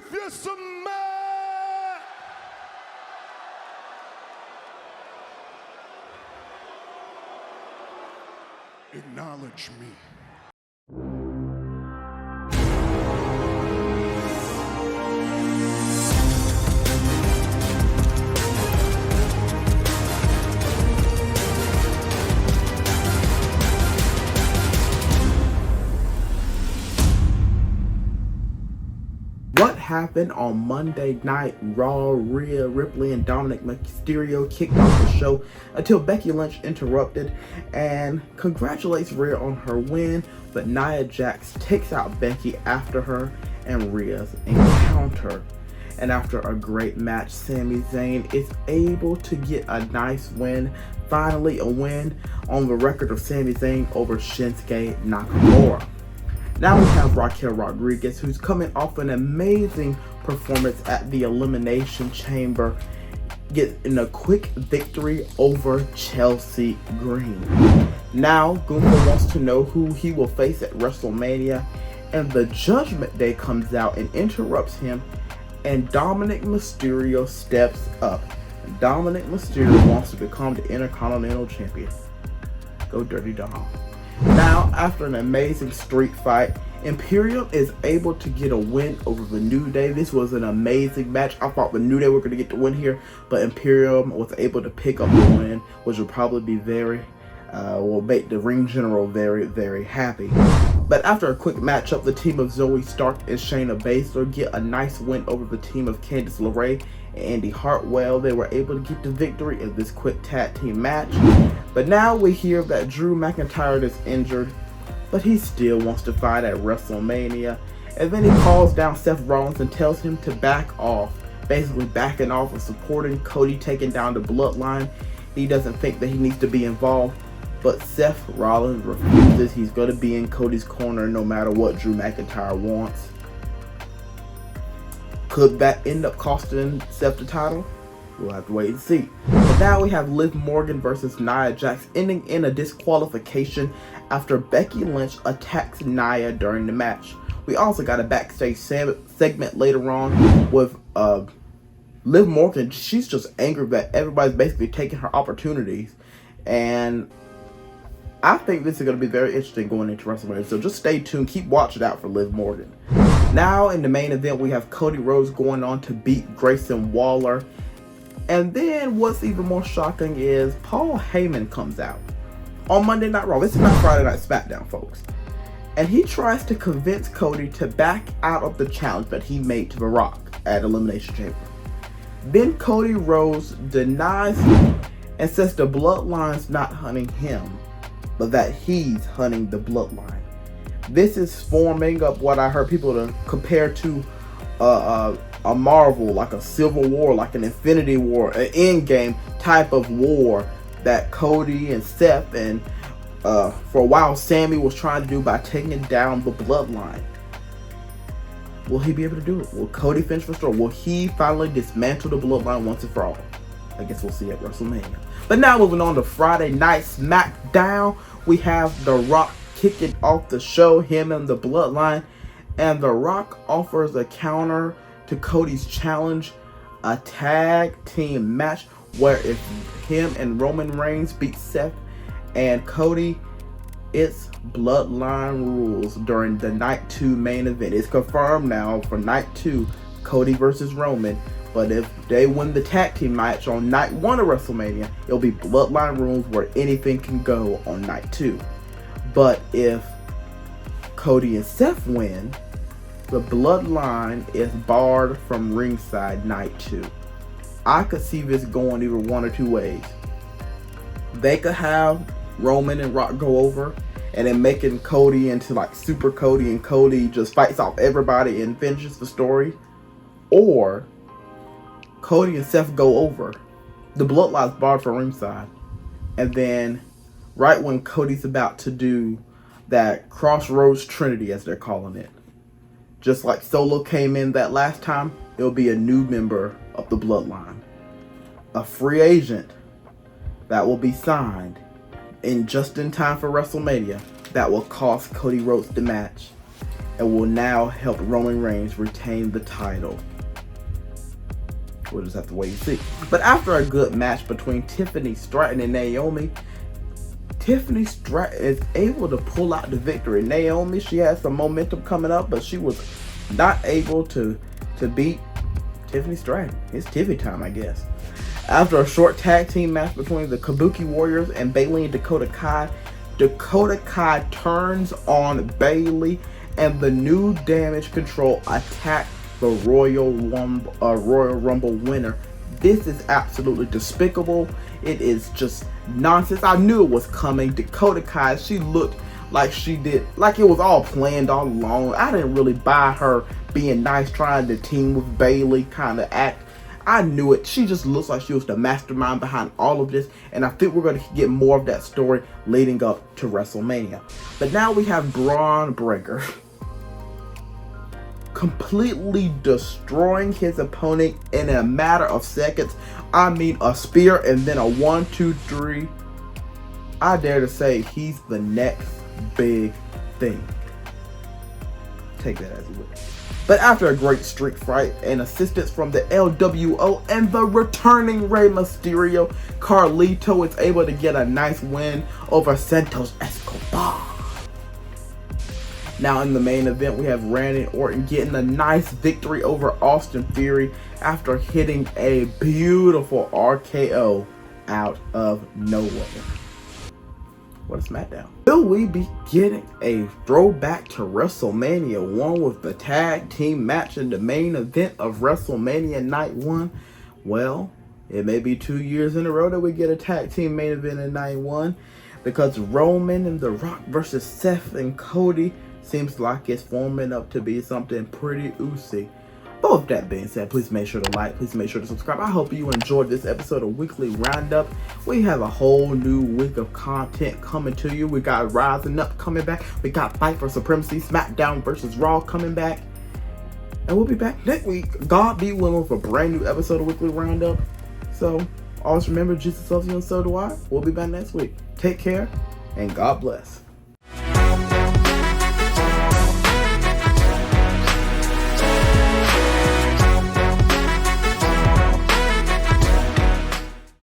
If you're some man, acknowledge me. What happened on Monday Night Raw? Rhea Ripley and Dominic Mysterio kicked off the show until Becky Lynch interrupted and congratulates Rhea on her win, but Nia Jax takes out Becky after her and Rhea's encounter. And after a great match, Sami Zayn is able to get a nice win, finally a win on the record of Sami Zayn over Shinsuke Nakamura. Now we have Raquel Rodriguez, who's coming off an amazing performance at the Elimination Chamber, getting a quick victory over Chelsea Green. Now Gunther wants to know who he will face at Wrestlemania, and the Judgment Day comes out and interrupts him, and Dominic Mysterio steps up. Dominic Mysterio wants to become the Intercontinental Champion. Go Dirty Dom. Now, after an amazing street fight, Imperium is able to get a win over the New Day. This was an amazing match. I thought the New Day were going to get the win here, but Imperium was able to pick up the win, which will probably be will make the ring general very, very happy. But after a quick matchup, the team of Zoe Stark and Shayna Baszler get a nice win over the team of Candice LeRae and Andy Hartwell. They were able to get the victory in this quick tag team match. But now we hear that Drew McIntyre is injured, but he still wants to fight at WrestleMania. And then he calls down Seth Rollins and tells him to back off, basically backing off and supporting Cody taking down the Bloodline. He doesn't think that he needs to be involved, but Seth Rollins refuses. He's going to be in Cody's corner no matter what Drew McIntyre wants. Could that end up costing Seth the title? We'll have to wait and see. But now we have Liv Morgan versus Nia Jax, ending in a disqualification after Becky Lynch attacks Nia during the match. We also got a backstage segment later on with Liv Morgan. She's just angry that everybody's basically taking her opportunities, and I think this is going to be very interesting going into WrestleMania. So just stay tuned, keep watching out for Liv Morgan. Now in the main event, we have Cody Rhodes going on to beat Grayson Waller. And then what's even more shocking is Paul Heyman comes out on Monday Night Raw. This is not Friday Night SmackDown, folks. And he tries to convince Cody to back out of the challenge that he made to The Rock at Elimination Chamber. Then Cody Rhodes denies him and says the Bloodline's not hunting him, but that he's hunting the Bloodline. This is forming up what I heard people to compare to a Marvel, like a Civil War, like an Infinity War, an Endgame type of war that Cody and Seth and for a while Sammy was trying to do by taking down the Bloodline. Will he be able to do it? Will Cody finish the story? Will he finally dismantle the Bloodline once and for all? I guess we'll see at WrestleMania. But now moving on to Friday Night SmackDown, we have The Rock kicking off the show, him and the Bloodline, and The Rock offers a counter to Cody's challenge, a tag team match where if him and Roman Reigns beat Seth and Cody, it's Bloodline rules during the Night 2 main event. It's confirmed now for Night 2, Cody versus Roman. But if they win the tag team match on Night 1 of WrestleMania, it'll be Bloodline rules where anything can go on Night 2. But if Cody and Seth win, the Bloodline is barred from ringside Night 2. I could see this going either one or two ways. They could have Roman and Rock go over and then making Cody into like Super Cody, and Cody just fights off everybody and finishes the story. Or Cody and Seth go over, the Bloodline's barred from ringside, and then right when Cody's about to do that Crossroads Trinity, as they're calling it, just like Solo came in that last time, it'll be a new member of the Bloodline, a free agent that will be signed in just in time for WrestleMania that will cost Cody Rhodes the match. and will now help Roman Reigns retain the title. We'll just have to wait and see. But after a good match between Tiffany Stratton and Naomi, Tiffany Stratton is able to pull out the victory. Naomi, she has some momentum coming up, but she was not able to beat Tiffany Stratton. It's Tiffy time, I guess. After a short tag team match between the Kabuki Warriors and Bayley and Dakota Kai, Dakota Kai turns on Bayley, and the New Damage Control attack the Royal Rumble winner. This is absolutely despicable. It is just nonsense. I knew it was coming. Dakota Kai, she looked like she did, like it was all planned all along. I didn't really buy her being nice, trying to team with Bayley kind of act. I knew it. She just looks like she was the mastermind behind all of this, and I think we're going to get more of that story leading up to WrestleMania. But now we have Braun Breaker completely destroying his opponent in a matter of seconds. I mean, a spear and then a 1, 2, 3. I dare to say he's the next big thing. Take that as you will. But after a great street fight and assistance from the LWO and the returning Rey Mysterio, Carlito is able to get a nice win over Santos Escobar. Now in the main event, we have Randy Orton getting a nice victory over Austin Theory after hitting a beautiful RKO out of nowhere. What a SmackDown. Will we be getting a throwback to WrestleMania 1 with the tag team match in the main event of WrestleMania Night 1? Well, it may be 2 years in a row that we get a tag team main event in Night 1, because Roman and The Rock versus Seth and Cody seems like it's forming up to be something pretty oozy. But with that being said, please make sure to like, please make sure to subscribe. I hope you enjoyed this episode of Weekly Roundup. We have a whole new week of content coming to you. We got Rising Up coming back. We got Fight for Supremacy, SmackDown versus Raw coming back. And we'll be back next week, God be willing, with a brand new episode of Weekly Roundup. So always remember, Jesus loves you and so do I. We'll be back next week. Take care and God bless.